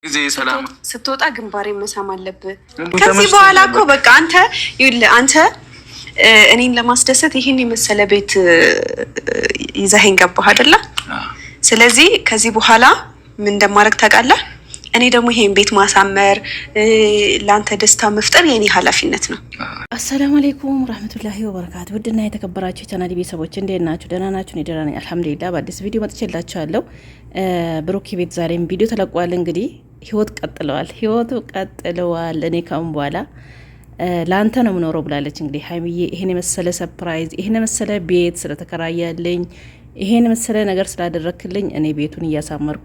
ጊዜ ሰላም ስትወጣ ግንባሬ መሳም አለብህ። ከዚህ በኋላ እኮ በቃ አንተ እኔን ለማስደሰት ይህን የመሰለ ቤት ይዘኸኝ ገባህ አይደለ? ስለዚህ ከዚህ በኋላ ምን እንደማደርግ ታውቃለህ? እኔ ደግሞ ይሄን ቤት ማሳመር ለአንተ ደስታ መፍጠር የኔ ኃላፊነት ነው። አሰላሙ አለይኩም ወራህመቱላሂ ወበረካቱ። ውድና የተከበራችሁ የቻናሌ ቤተሰቦች እንዴት ናችሁ? ደህና ናችሁ? እኔ ደህና ነኝ አልሐምዱሊላህ። በአዲስ ቪዲዮ መጥቼላችኋለሁ። ብሩኬ ቤት ዛሬም ቪዲዮ ተለቋል። እንግዲህ ህይወቱ ቀጥለዋል። እኔ ካሁን በኋላ ለአንተ ነው የምኖረው ብላለች። እንግዲህ ሀይሚዬ ይሄን የመሰለ ሰርፕራይዝ፣ ይሄን የመሰለ ቤት ስለተከራያለኝ፣ ይሄን የመሰለ ነገር ስላደረክልኝ እኔ ቤቱን እያሳመርኩ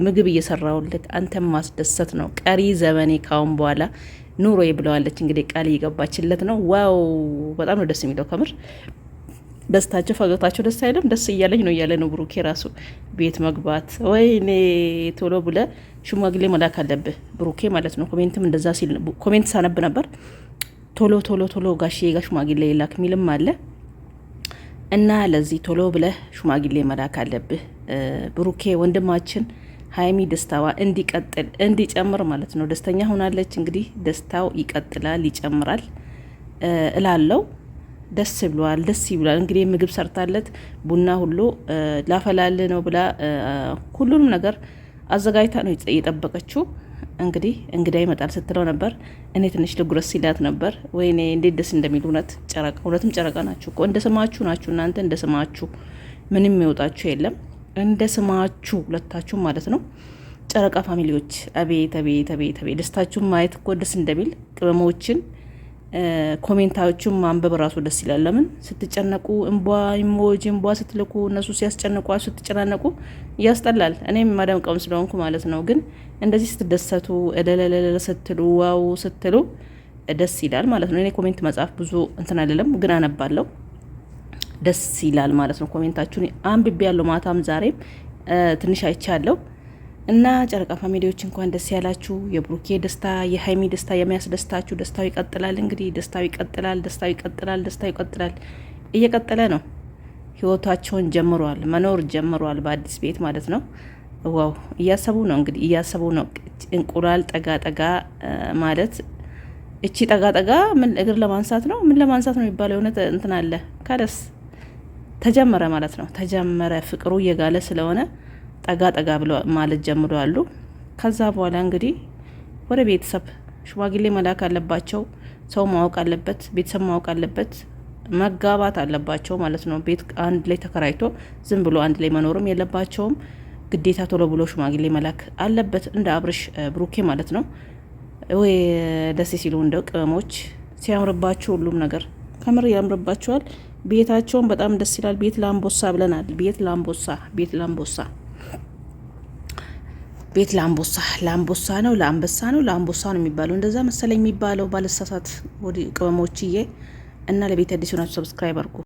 ምግብ እየሰራውልክ አንተም ማስደሰት ነው ቀሪ ዘመኔ ካሁን በኋላ ኑሮ ብለዋለች። እንግዲህ ቃል እየገባችለት ነው። ዋው በጣም ነው ደስ የሚለው ከምር ደስታቸው ፈገግታቸው ደስ አይልም? ደስ እያለኝ ነው እያለ ነው ብሩኬ ራሱ ቤት መግባት። ወይኔ ቶሎ ብለ ሽማግሌ መላክ አለብህ ብሩኬ ማለት ነው። ኮሜንትም እንደዛ ሲል ኮሜንት ሳነብ ነበር። ቶሎ ጋሼ ጋር ሽማግሌ ይላክ ሚልም አለ እና ለዚህ ቶሎ ብለ ሽማግሌ መላክ አለብህ ብሩኬ ወንድማችን። ሀይሚ ደስታዋ እንዲቀጥል እንዲጨምር ማለት ነው። ደስተኛ ሆናለች። እንግዲህ ደስታው ይቀጥላል ይጨምራል እላለው። ደስ ብሏል፣ ደስ ይብላል። እንግዲህ ምግብ ሰርታለት ቡና ሁሉ ላፈላል ነው ብላ ሁሉንም ነገር አዘጋጅታ ነው የጠበቀችው። እንግዲህ እንግዳ ይመጣል ስትለው ነበር። እኔ ትንሽ ልጉረስ ሲላት ነበር። ወይኔ እንዴት ደስ እንደሚል እውነት ጨረቃ፣ እውነትም ጨረቃ ናችሁ እኮ እንደ ስማችሁ ናችሁ እናንተ። እንደ ስማችሁ ምንም የሚወጣችሁ የለም። እንደ ስማችሁ ሁለታችሁ ማለት ነው ጨረቃ ፋሚሊዎች። አቤት አቤት አቤት አቤት ደስታችሁን ማየት እኮ ደስ እንደሚል ቅመሞችን ኮሜንታዎቹም ማንበብ ራሱ ደስ ይላል። ለምን ስትጨነቁ እንቧ ኢሞጂ እንቧ ስትልኩ እነሱ ሲያስጨንቋችሁ ስትጨናነቁ ያስጠላል። እኔም ማደምቀም ስለሆንኩ ማለት ነው። ግን እንደዚህ ስትደሰቱ እለለለ ስትሉ ዋው ስትሉ ደስ ይላል ማለት ነው። እኔ ኮሜንት መጻፍ ብዙ እንትን አይደለም፣ ግን አነባለሁ። ደስ ይላል ማለት ነው። ኮሜንታችሁን አንብቤ ያለው ማታም ዛሬም ትንሽ አይቻለሁ። እና ጨረቃ ፋሚሊዎች እንኳን ደስ ያላችሁ። የብሩኬ ደስታ የሀይሚ ደስታ የሚያስደስታችሁ ደስታው ይቀጥላል። እንግዲህ ደስታው ይቀጥላል። እየቀጠለ ነው። ህይወታቸውን ጀምሯል፣ መኖር ጀምሯል በአዲስ ቤት ማለት ነው። ዋው እያሰቡ ነው እንግዲህ እያሰቡ ነው። እንቁላል ጠጋ ማለት እቺ ጠጋ ምን እግር ለማንሳት ነው ምን ለማንሳት ነው የሚባለው? የሆነ እንትን አለ ካለስ ተጀመረ ማለት ነው። ተጀመረ ፍቅሩ እየጋለ ስለሆነ ጠጋ ብሎ ማለት ጀምረዋል። ከዛ በኋላ እንግዲህ ወደ ቤተሰብ ሽማግሌ መላክ አለባቸው። ሰው ማወቅ አለበት፣ ቤተሰብ ማወቅ አለበት፣ መጋባት አለባቸው ማለት ነው። ቤት አንድ ላይ ተከራይቶ ዝም ብሎ አንድ ላይ መኖርም የለባቸውም። ግዴታ ቶሎ ብሎ ሽማግሌ መላክ አለበት፣ እንደ አብርሽ ብሩኬ ማለት ነው። ወይ ደስ ሲሉ እንደው ቅመሞች ሲያምርባቸው ሁሉም ነገር ከምር ያምርባቸዋል። ቤታቸውን በጣም ደስ ይላል። ቤት ላምቦሳ ብለናል። ቤት ላምቦሳ ነው ለአንበሳ ነው የሚባለው። እንደዛ መሰለኝ የሚባለው ባለሳሳት ወዲ ቅመሞችዬ። እና ለቤት አዲስ ሆናችሁ ሰብስክራይብ አድርጉ።